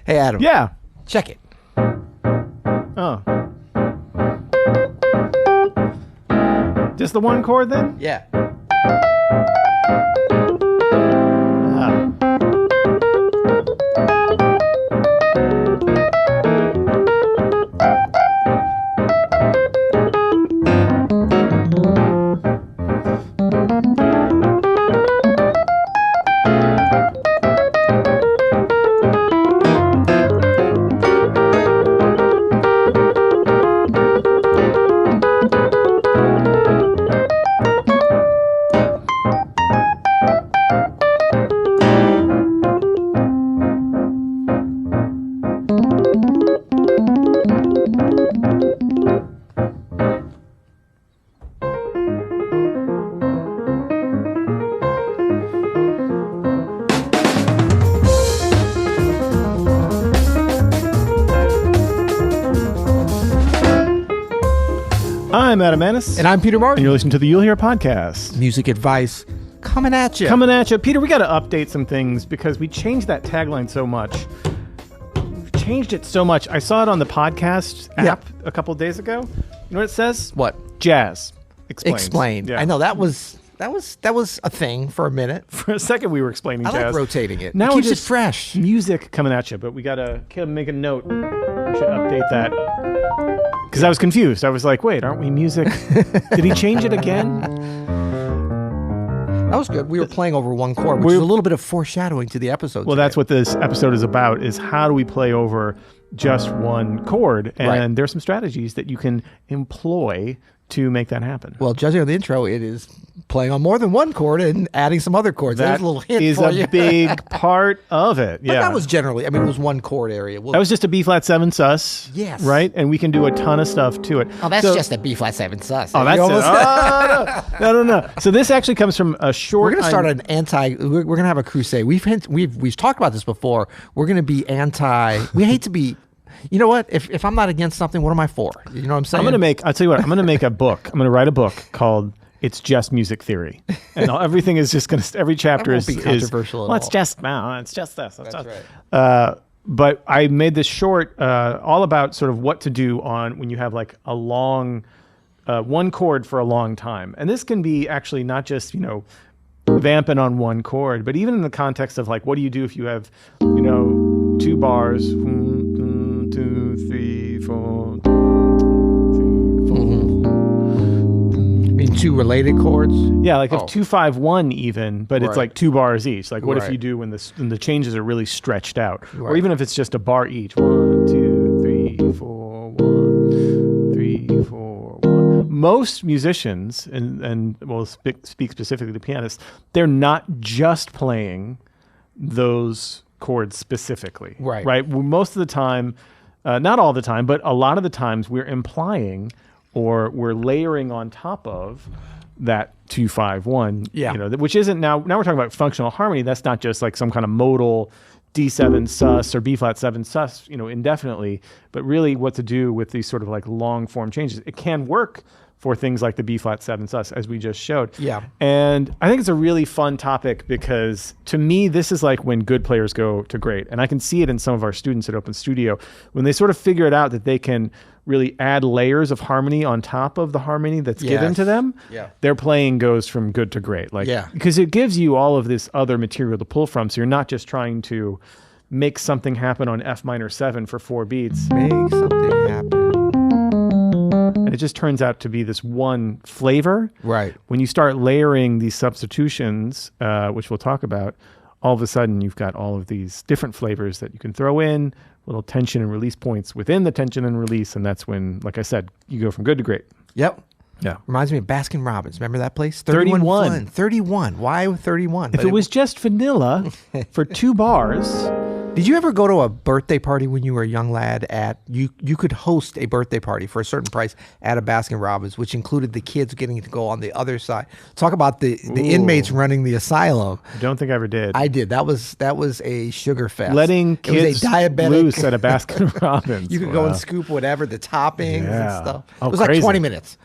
Hey, Adam. Yeah. Check it. Oh. Just the one chord then? Yeah. I'm Adam Annis. And I'm Peter Martin. And you're listening to the You'll Hear podcast. Music advice coming at you. Coming at you. Peter, we got to update some things because we changed that tagline so much. We've changed it so much. I saw it on the podcast app a couple days ago. You know what it says? What? Jazz. Explained. Yeah. I know that was a thing for a minute. For a second, we were explaining jazz. I like rotating it. Now it keeps we're it fresh. Music coming at you, but we got to make a note. We should update that. Because I was confused. I was like, wait, aren't we music? Did he change it again? That was good. We were playing over one chord, which is a little bit of foreshadowing to the episode. Well, that's what this episode is about, is how do we play over just one chord? And there's some strategies that you can employ to make that happen. Well, judging on the intro, it is playing on more than one chord and adding some other chords. There's a little hint is for a you. big part of it. But yeah, that was generally, it was one chord area. That was just a B flat 7 sus. Yes. Right? And we can do a ton of stuff to it. Oh, that's just a B flat 7 sus. Oh, that's it. No. So this actually comes from a short. We're going to start an anti. We're going to have a crusade. We've talked about this before. We're going to be anti. We hate to be. You know what? If I'm not against something, what am I for? You know what I'm saying? I'll tell you what, I'm going to make a book. I'm going to write a book called It's Just Music Theory. And everything is just going to, every chapter is controversial at all. It's just this. That's right. But I made this short all about sort of what to do on when you have like a long, one chord for a long time. And this can be actually not just, vamping on one chord, but even in the context of like, what do you do if you have, 2 bars, 1, 2, 3, 4. I mean, 2 related chords. Yeah, like if 2, 5, 1 even, but it's like 2 bars each. Like, what if you do when the changes are really stretched out, or even if it's just a bar each? 1, 2, 3, 4, 1, 3, 4, 1. Most musicians, and we'll speak specifically to pianists, they're not just playing those chords specifically. Right. Most of the time, not all the time, but a lot of the times we're implying or we're layering on top of that 2, 5, 1. Which isn't now we're talking about functional harmony. That's not just like some kind of modal D7 sus or B flat 7 sus, indefinitely, but really what to do with these sort of like long form changes. It can work for things like the B flat 7 sus, as we just showed. Yeah. And I think it's a really fun topic because to me, this is like when good players go to great. And I can see it in some of our students at Open Studio when they sort of figure it out that they can really add layers of harmony on top of the harmony that's given to them. Yeah. Their playing goes from good to great. Because it gives you all of this other material to pull from. So you're not just trying to make something happen on F minor 7 for 4 beats. Make something happen. And it just turns out to be this one flavor. Right. When you start layering these substitutions, which we'll talk about, all of a sudden you've got all of these different flavors that you can throw in, little tension and release points within the tension and release. And that's when, like I said, you go from good to great. Yep. Yeah. Reminds me of Baskin Robbins. Remember that place? 31. 31. Why 31? If it was just vanilla for 2 bars. Did you ever go to a birthday party when you were a young lad you could host a birthday party for a certain price at a Baskin Robbins, which included the kids getting to go on the other side. Talk about the inmates running the asylum. I don't think I ever did. I did. That was a sugar fest. Letting kids loose at a Baskin Robbins. You could go and scoop whatever, the toppings and stuff. Oh, it was crazy. like 20 minutes.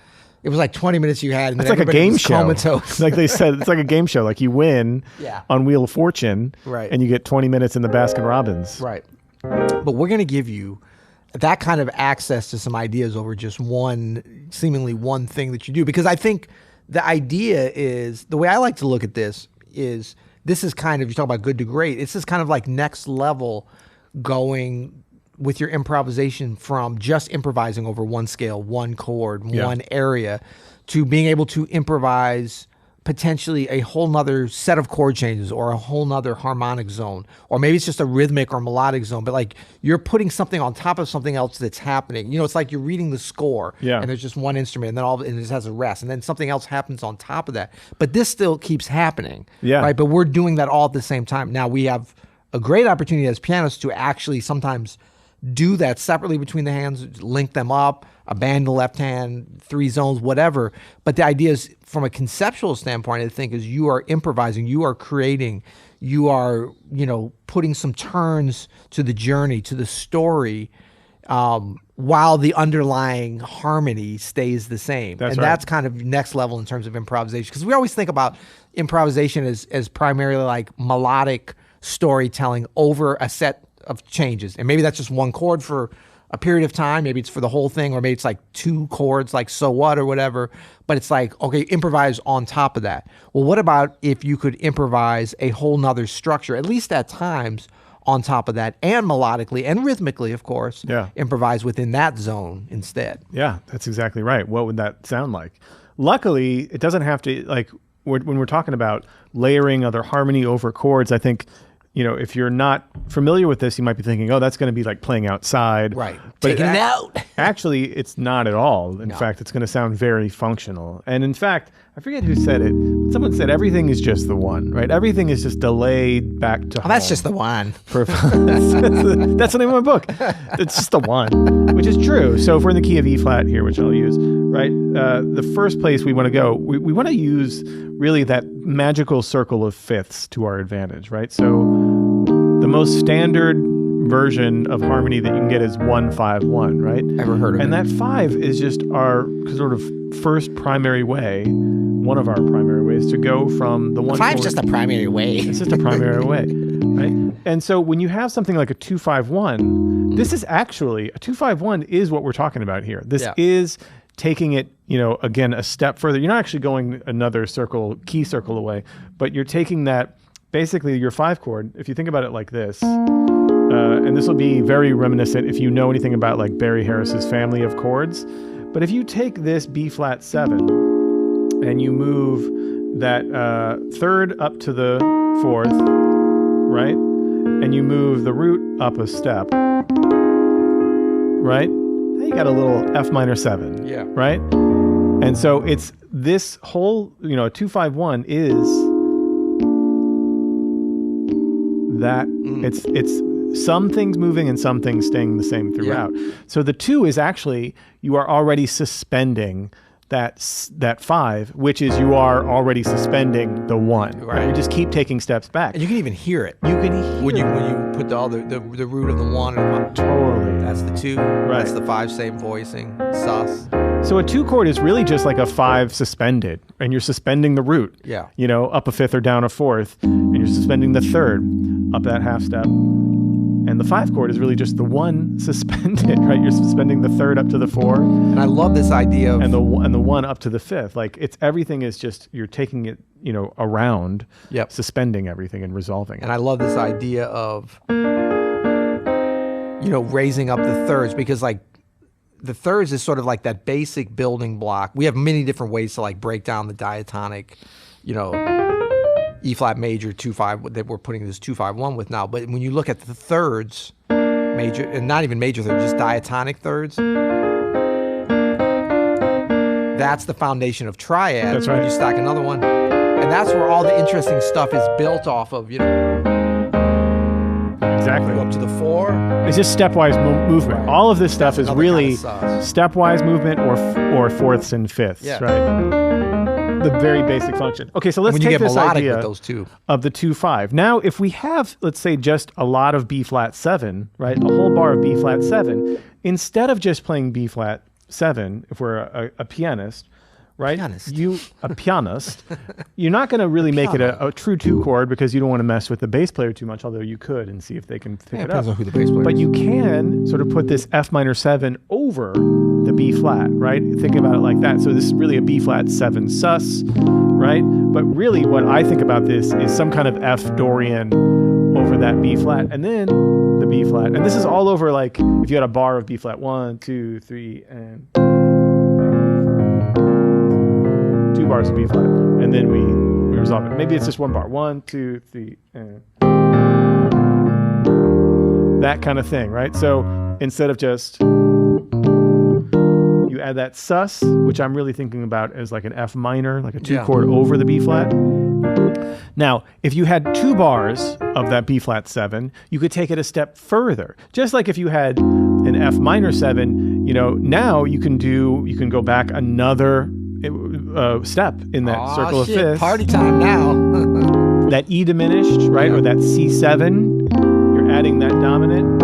It was like 20 minutes you had. And it's then like a game show. Comatose. Like they said, it's like a game show. Like you win on Wheel of Fortune, right, and you get 20 minutes in the Baskin Robbins. Right. But we're going to give you that kind of access to some ideas over just seemingly one thing that you do. Because I think the idea is, the way I like to look at this is kind of, you talk about good to great, it's just kind of like next level going with your improvisation from just improvising over one scale, one chord, one area, to being able to improvise potentially a whole nother set of chord changes or a whole nother harmonic zone, or maybe it's just a rhythmic or melodic zone, but like you're putting something on top of something else that's happening. You know, it's like you're reading the score and there's just one instrument and then and it just has a rest and then something else happens on top of that. But this still keeps happening, right? But we're doing that all at the same time. Now we have a great opportunity as pianists to actually sometimes do that separately between the hands, link them up, abandon the left hand, 3 zones, whatever. But the idea is, from a conceptual standpoint, I think, is you are improvising, you are creating, you are, putting some turns to the journey, to the story, while the underlying harmony stays the same. That's kind of next level in terms of improvisation. Because we always think about improvisation as primarily like melodic storytelling over a set of changes. And maybe that's just one chord for a period of time, maybe it's for the whole thing, or maybe it's like 2 chords, like So What or whatever, but it's like, okay, improvise on top of that. Well, what about if you could improvise a whole nother structure, at least at times, on top of that, and melodically and rhythmically, of course, improvise within that zone instead? Yeah, that's exactly right. What would that sound like? Luckily, it doesn't have to, like, when we're talking about layering other harmony over chords, I think, if you're not familiar with this, you might be thinking, oh, that's going to be like playing outside. Right. But taking it out. Actually, it's not at all. In fact, it's going to sound very functional. And in fact, I forget who said it. Someone said everything is just the one, right? Everything is just delayed back to home. That's just the one. That's the name of my book. It's just the one, which is true. So if we're in the key of E flat here, which I'll use, right? The first place we want to go, we want to use really that magical circle of fifths to our advantage, right? So the most standard version of harmony that you can get is 1-5-1, right? Ever heard of it? And that 5 is just our sort of first primary way, one of our primary ways to go from the 1 5's just a primary way. It's just a primary way, right? And so when you have something like a 2-5-1, this is actually, a 2-5-1 is what we're talking about here. This is taking it, again, a step further. You're not actually going another key circle away, but you're taking that, basically your 5 chord, if you think about it like this, and this will be very reminiscent if you know anything about like Barry Harris's family of chords. But if you take this B flat 7 and you move that 3rd up to the 4th, right? And you move the root up a step, right? Now you got a little F minor 7, right? And so it's this whole, 2-5-1 is that it's some things moving and some things staying the same throughout. So the 2 is actually, you are already suspending that 5, which is you are already suspending the 1. Right? You just keep taking steps back. And you can even hear it. You can hear when you put the root of the 1 and totally. That's the 2. Right. That's the 5, same voicing. Sus. So a 2 chord is really just like a 5 suspended, and you're suspending the root. Yeah. Up a 5th or down a 4th, and you're suspending the 3rd up that half step. And the 5 chord is really just the 1 suspended, right? You're suspending the 3rd up to the 4. And I love this idea of... And the 1 up to the 5th. Like, everything is just, you're taking it, around, suspending everything and resolving it. And I love this idea of, raising up the thirds, because like, the thirds is sort of like that basic building block. We have many different ways to like break down the diatonic, E flat major 2-5 that we're putting this 2-5-1 with now. But when you look at the thirds, major, and not even major thirds, just diatonic thirds, that's the foundation of triads. That's right. When you stack another one. And that's where all the interesting stuff is built off of, Exactly. Go up to the 4. It's just stepwise movement. Right. All of this stuff is really stepwise movement or fourths and fifths, right? The very basic function. Okay, so let's take this idea with those two. Of the 2-5. Now, if we have, let's say, just a lot of B flat 7, right? A whole bar of B flat 7, instead of just playing B flat 7, if we're a pianist, right? Pianist. A pianist. You're not going to really make it a true 2-chord because you don't want to mess with the bass player too much, although you could and see if they can pick it up. Depends on who the bass player but is. you can sort of put this F minor 7 over the B flat, right? Thinking about it like that. So this is really a B flat 7 sus, right? But really what I think about this is some kind of F Dorian over that B flat and then the B flat. And this is all over, like if you had a bar of B flat, 1, 2, 3, and 2 bars of B flat. And then we resolve it. Maybe it's just 1 bar, 1, 2, 3, and that kind of thing, right? So instead of just, you add that sus, which I'm really thinking about as like an F minor, like a 2-chord over the B flat. Now, if you had 2 bars of that B flat 7, you could take it a step further. Just like if you had an F minor 7, now you can go back another step in that circle of fifths. Party time now. That E diminished, right? Or that C7, you're adding that dominant.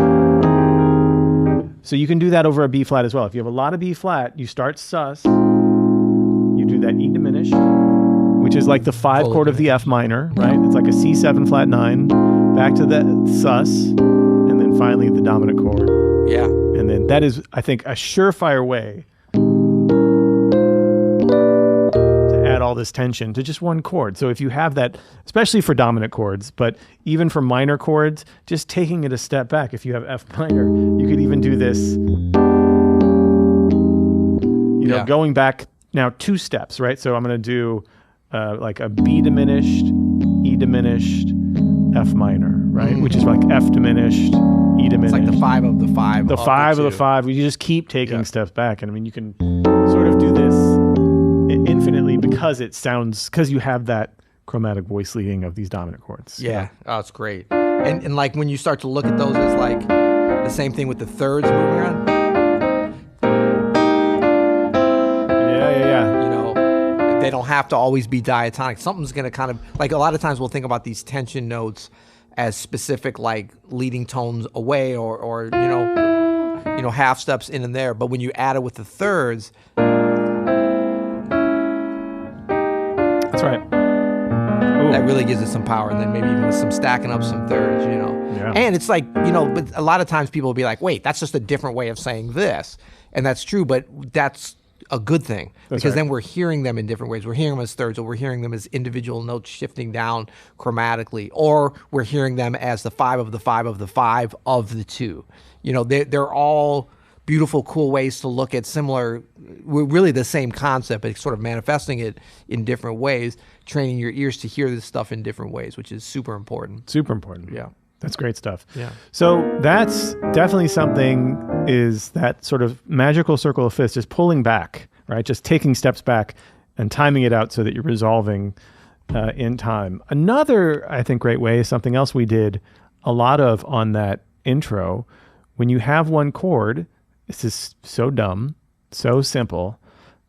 So you can do that over a B flat as well. If you have a lot of B flat, you start sus, you do that E diminished, which is like the 5 chord of the F minor, right? It's like a C7 flat 9, back to the sus, and then finally the dominant chord. Yeah. And then that is, I think, a surefire way to add all this tension to just 1 chord. So if you have that, especially for dominant chords, but even for minor chords, just taking it a step back. If you have F minor, you could even do this, going back now 2 steps, right? So I'm going to do like a B diminished, E diminished, F minor, right? Which is like F diminished, E diminished. It's like the 5 of the 5. The 5 of the 5. You just keep taking steps back. And I mean, you can sort of do this infinitely because you have that chromatic voice leading of these dominant chords. Yeah. Oh, it's great. And like when you start to look at those, it's like the same thing with the thirds moving around. Yeah. They don't have to always be diatonic. Something's going to kind of, like a lot of times we'll think about these tension notes as specific, like leading tones away or half steps in and there. But when you add it with the thirds. That's right. Ooh. That really gives it some power. And then maybe even with some stacking up some thirds, Yeah. And it's like, but a lot of times people will be like, wait, that's just a different way of saying this. And that's true, but that's a good thing because then we're hearing them in different ways. We're hearing them as thirds, or we're hearing them as individual notes shifting down chromatically, or we're hearing them as the 5 of the 5 of the 5 of the 2. They're all beautiful, cool ways to look at really the same concept, but sort of manifesting it in different ways, training your ears to hear this stuff in different ways, which is super important. Super important. Yeah. That's great stuff. Yeah. So that's definitely something, is that sort of magical circle of fifths, just pulling back, right? Just taking steps back and timing it out so that you're resolving in time. Another, I think, great way is something else we did a lot of on that intro. When you have 1 chord, this is so dumb, so simple,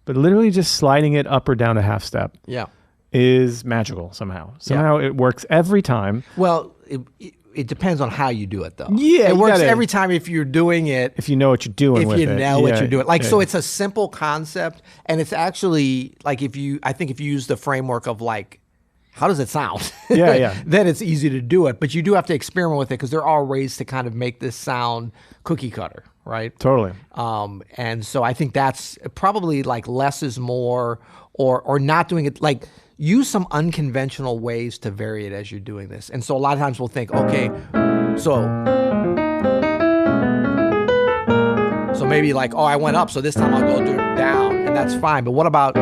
but literally just sliding it up or down a half step is magical somehow. Somehow it works every time. Well, it depends on how you do it, though. Yeah, it works every time if you're doing it. If you know what you're doing if with it. you know what you're doing. So it's a simple concept, and it's actually like I think if you use the framework of like, how does it sound? Yeah. Then it's easy to do it, but you do have to experiment with it because there are ways to kind of make this sound cookie cutter, right? Totally. And so I think that's probably like less is more, or not doing it like. Use some unconventional ways to vary it as you're doing this. And so a lot of times we'll think, okay, so maybe like, I went up, so this time I'll go do it down, and that's fine. But what about...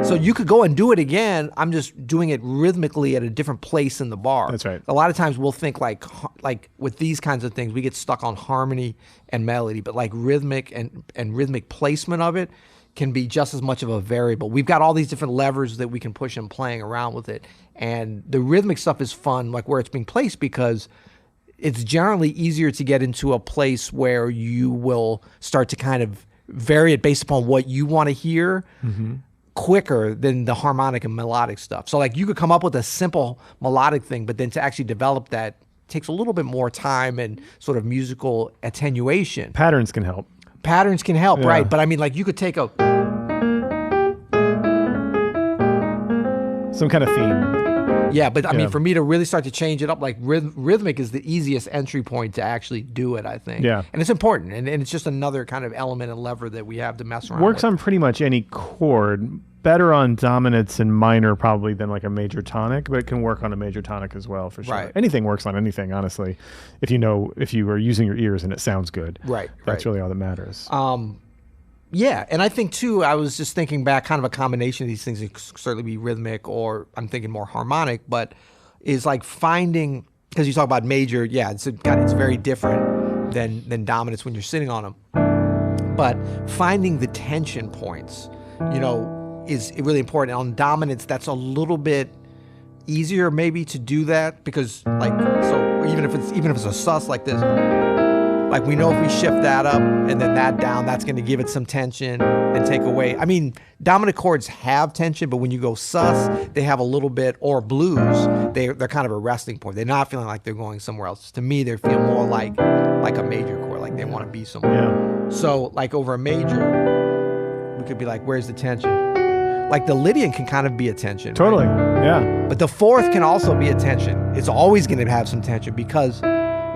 So you could go and do it again. I'm just doing it rhythmically at a different place in the bar. That's right. A lot of times we'll think like with these kinds of things, we get stuck on harmony and melody, but like rhythmic and rhythmic placement of it can be just as much of a variable. We've got all these different levers that we can push and playing around with it. And the rhythmic stuff is fun, like where it's being placed, because it's generally easier to get into a place where you will start to kind of vary it based upon what you want to hear. Mm-hmm. Quicker than the harmonic and melodic stuff. So like you could come up with a simple melodic thing, but then to actually develop that takes a little bit more time and sort of musical attenuation. Patterns can help. Patterns can help, right? But I mean, like you could take some kind of theme. Yeah, but I mean, for me to really start to change it up, like rhythmic is the easiest entry point to actually do it, I think. Yeah. And it's important. And it's just another kind of element and lever that we have to mess around Works with. on pretty much any chord. Better on dominants and minor probably than like a major tonic, but it can work on a major tonic as well, for sure. Right. Anything works on anything, honestly. If you are using your ears and it sounds good. Right. That's really all that matters. Yeah, and I think too, I was just thinking back, kind of a combination of these things. It could certainly be rhythmic, or I'm thinking more harmonic, but is like finding, because you talk about major, it's very different than dominants when you're sitting on them. But finding the tension points, is really important. On dominants, that's a little bit easier maybe to do that, because so even if it's a sus like this. Like we know if we shift that up and then that down, that's going to give it some tension and take away. I mean, dominant chords have tension, but when you go sus, they have a little bit, or blues, they're kind of a resting point. They're not feeling like they're going somewhere else. To me, they feel more like a major chord, like they want to be somewhere. Yeah. So like over a major, we could be like, where's the tension? Like the Lydian can kind of be a tension. Totally. Right? Yeah. But the fourth can also be a tension. It's always going to have some tension because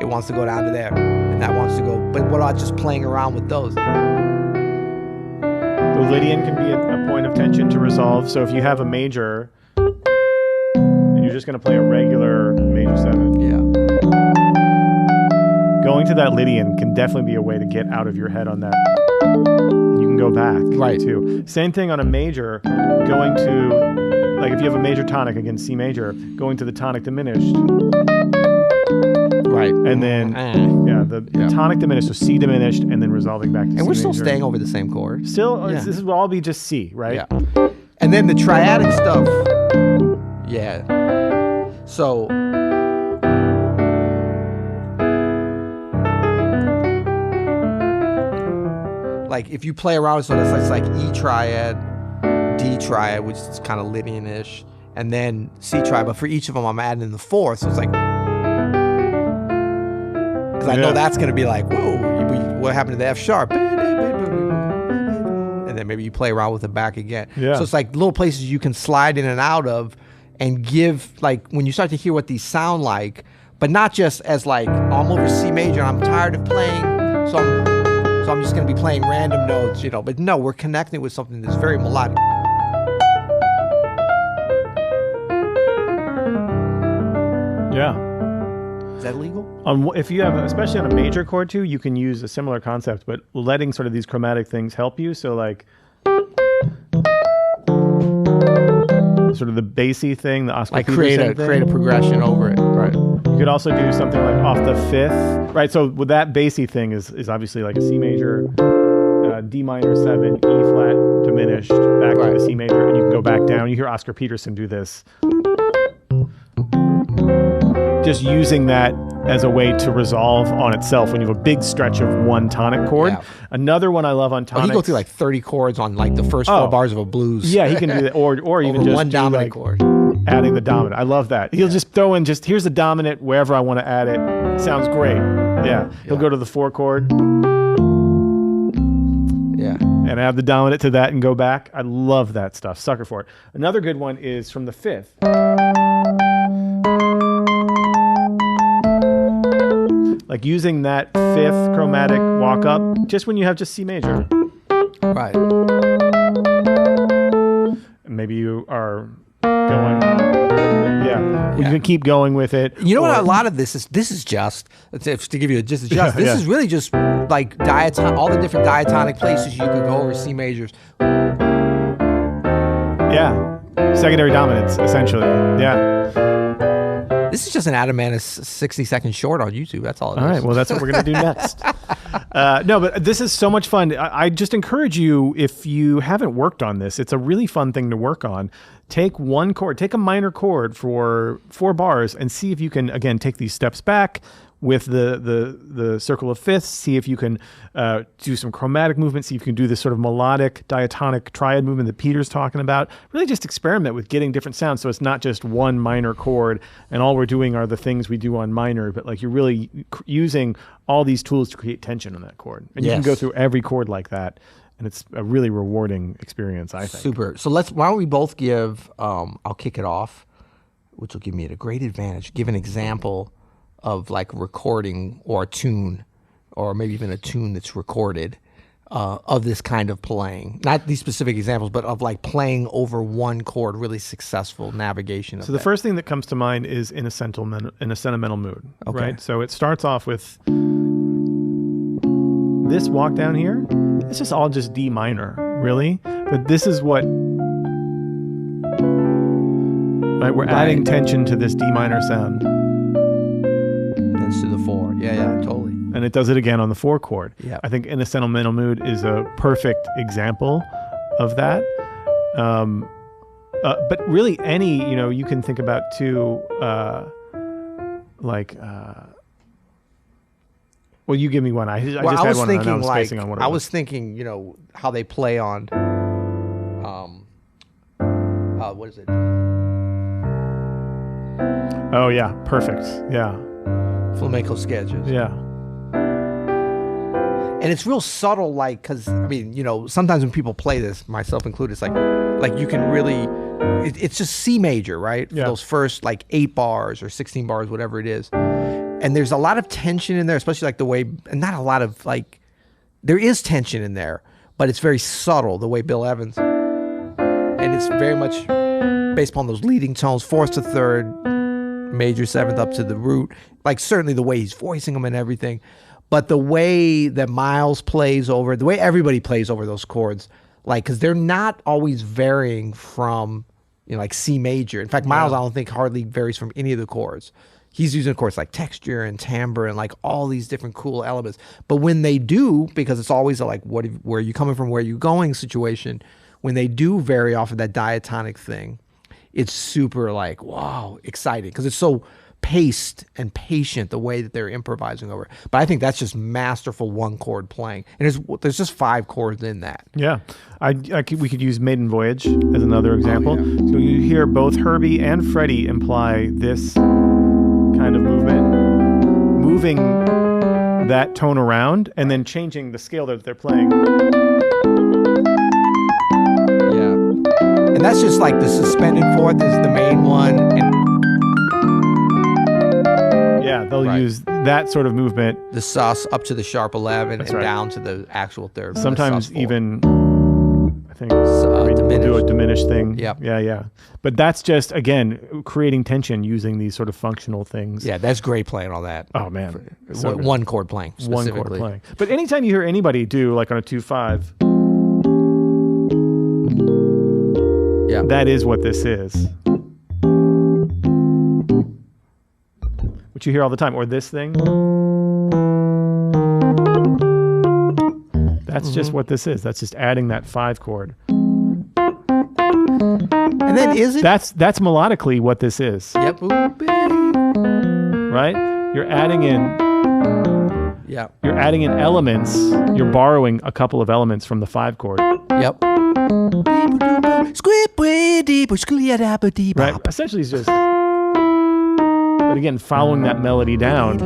it wants to go down to there, and that wants to go. But what about just playing around with those? The Lydian can be a point of tension to resolve. So if you have a major, and you're just going to play a regular major 7. Yeah. Going to that Lydian can definitely be a way to get out of your head on that. You can go back. Right. Too. Same thing on a major, going to, like if you have a major tonic against C major, going to the tonic diminished. Right. And then, the tonic diminished, so C diminished, and then resolving back to C major. And we're still staying over the same chord. Still, this will all be just C, right? Yeah. And then the triadic stuff. Yeah. So. Like if you play around, so that's like E triad, D triad, which is kind of Lydian-ish, and then C triad. But for each of them, I'm adding in the fourth, so it's like. I know that's going to be like, whoa, what happened to the F sharp? And then maybe you play around with it back again. Yeah. So it's like little places you can slide in and out of and give, like, when you start to hear what these sound like, but not just as like, oh, I'm over C major, I'm tired of playing, so I'm just going to be playing random notes, But no, we're connecting with something that's very melodic. Yeah. Is that legal? If you have, especially on a major chord too, you can use a similar concept, but letting sort of these chromatic things help you. So like sort of the bassy thing, the Oscar like Peterson create a progression over it. Right. You could also do something like off the fifth, right? So with that bassy thing is obviously like a C major, D minor 7, E flat diminished, back to the C major, and you can go back down. You hear Oscar Peterson do this. Just using that as a way to resolve on itself when you have a big stretch of one tonic chord. Yeah. Another one I love on tonics. He go through like 30 chords on like the first 4 bars of a blues. Yeah, he can do that. Or even just one dominant chord. Adding the dominant. I love that. He'll just throw in here's the dominant wherever I want to add it. Sounds great. Yeah. He'll go to the 4 chord. Yeah. And add the dominant to that and go back. I love that stuff. Sucker for it. Another good one is from the 5th. Like using that 5th chromatic walk up just when you have just C major. Right. Maybe you are going. Yeah. You can keep going with it. You know what? A lot of this is just to give you this is really just like all the different diatonic places you could go over C majors. Yeah. Secondary dominance, essentially. Yeah. This is just an Adam Manis 60-second short on YouTube. That's all it is. All right. Well, that's what we're going to do next. No, but this is so much fun. I just encourage you, if you haven't worked on this, it's a really fun thing to work on. Take one chord, take a minor chord for 4 bars and see if you can, again, take these steps back with the circle of fifths, see if you can do some chromatic movement, see if you can do this sort of melodic, diatonic triad movement that Peter's talking about. Really just experiment with getting different sounds, so it's not just one minor chord and all we're doing are the things we do on minor, but like you're really using all these tools to create tension on that chord. And you can go through every chord like that, and it's a really rewarding experience, I think. Super. So why don't we both give, I'll kick it off, which will give me a great advantage. Give an example of like recording or a tune, or maybe even a tune that's recorded of this kind of playing. Not these specific examples, but of like playing over one chord, really successful navigation of So the first thing that comes to mind is in a sentimental mood, okay. right? So it starts off with this walk down here. It's just all just D minor, really. But this is what, right? We're adding tension to this D minor sound. That's to the 4. Yeah, totally. And it does it again on the 4 chord. Yeah. I think In a Sentimental Mood is a perfect example of that. But really any, you can think about too, well, you give me one. I just had one and I was spacing on what it was. I was thinking, how they play on, what is it? Oh, yeah. Perfect. Yeah. Flamenco sketches. Yeah. And it's real subtle, like, because, sometimes when people play this, myself included, it's like you can really, it's just C major, right? For those first, 8 bars or 16 bars, whatever it is. And there's a lot of tension in there, especially like the way, and not a lot of, there is tension in there, but it's very subtle, the way Bill Evans, and it's very much based upon those leading tones, 4th to 3rd, major 7th up to the root, certainly the way he's voicing them and everything. But the way that Miles plays over, the way everybody plays over those chords, because they're not always varying from, C major. In fact, Miles, I don't think hardly varies from any of the chords. He's using, of course, texture and timbre and all these different cool elements. But when they do, because it's always a where are you coming from, where are you going situation, when they do vary off of that diatonic thing, it's super wow, exciting, because it's so paced and patient the way that they're improvising over it. But I think that's just masterful one chord playing, and there's just 5 chords in that. Yeah, we could use Maiden Voyage as another example. So you hear both Herbie and Freddie imply this kind of moving that tone around and then changing the scale that they're playing. Yeah, and that's just the suspended 4th is the main one, and they'll use that sort of movement. The sus up to the sharp 11 That's and right. down to the actual 3rd. Sometimes even, I think, diminished. we'll do a diminished thing. Yep. Yeah. But that's just, again, creating tension using these sort of functional things. Yeah, that's great playing on that. Oh, man. One chord playing, specifically. One chord playing. But anytime you hear anybody do, on a 2/5, that is what this is. Which you hear all the time, or this thing. That's just what this is. That's just adding that 5 chord. And then is it? That's melodically what this is. Yep. Right? You're adding in. Yeah. You're adding in elements. You're borrowing a couple of elements from the 5 chord. Yep. Right. Essentially, it's just. But again, following that melody down.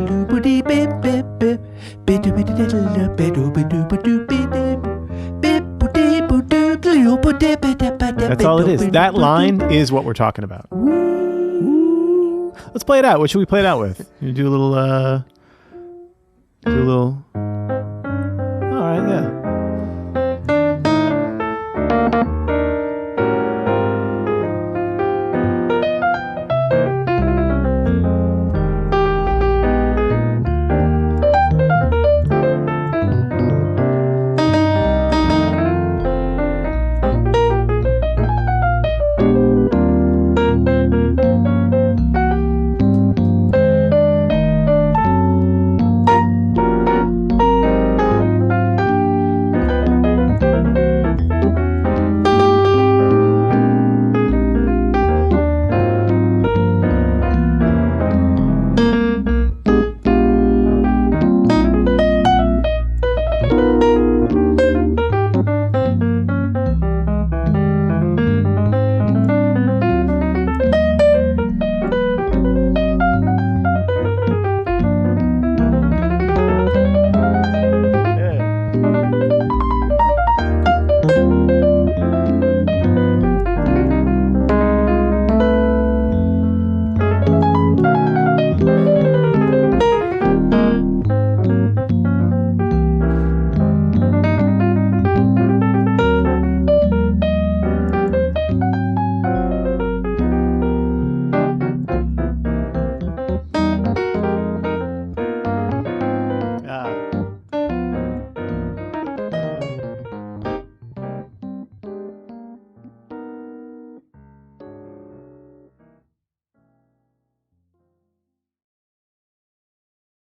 That's all it is. That line is what we're talking about. Let's play it out. What should we play it out with? You do a little